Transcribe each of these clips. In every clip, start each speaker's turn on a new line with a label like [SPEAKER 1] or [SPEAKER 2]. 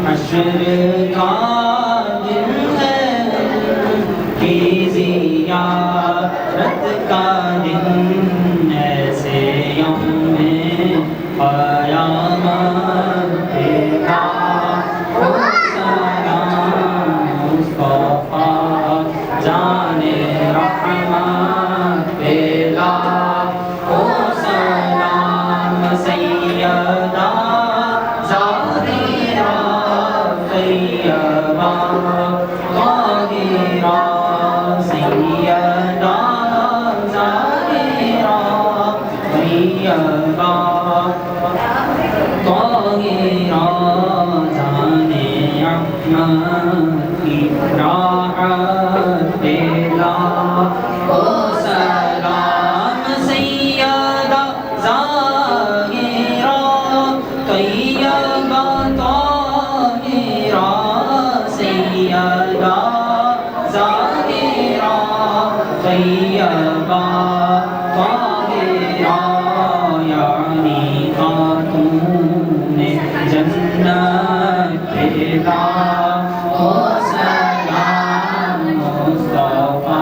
[SPEAKER 1] حشر کا دن ہے کی زیارت کا دن ایسے یوم قیامت پیدا ہو سلام مصطفیٰ جان رحمت پیدا ہو سلام سیدہ زاہرہ طیبہ طاہرہ سیدہ زاہرہ طیبہ طاہرہ جان احمد کی راحت پیدا ہو سلام سیدہ زاہرہ طیبہ طاہرہ سیدہ زاہرہ طیبہ طاہرہ یعنی خاتون جنت پیدا ہو سلام مصطفیٰ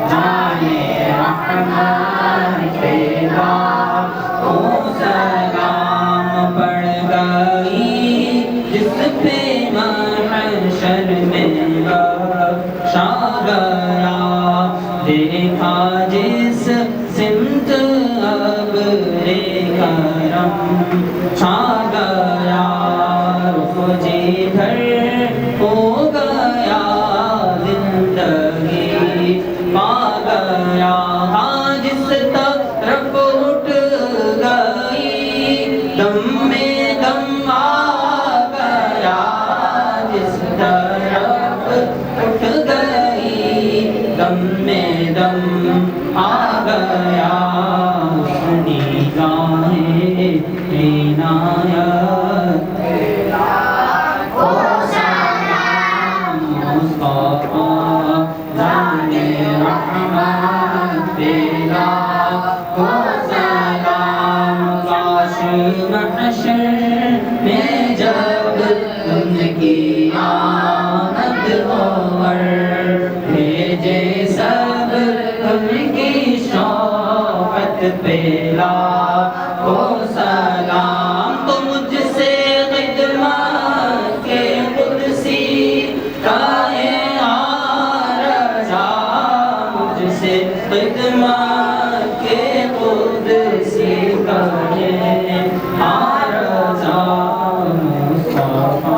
[SPEAKER 1] جان رحمت پیدا ہو سلام پڑ گئی جس پہ محشر میں بخشا گیا دیکھا جس سمت ابر کرم چھا گیا رخ جدھر ہو گیا زندگی پا گیا ہاں جس طرف اٹھ گئی دم میں دم آ گیا جس طرف اٹھ گئی دم میں دم آ گیا اس نگاہ عنایت ہو سلام مصطفیٰ جان رحمت پیدا ہو سلام کاش محشر میں جب ان کی آمد ہو اور بھیجے سب ان کی شوقت پیدا ہو سلام تو مجھ سے خدمت کے قدسی کا یہ عارضہ مجھ سے خدمت کے قدسی کا یہ عارضہ مصطفیٰ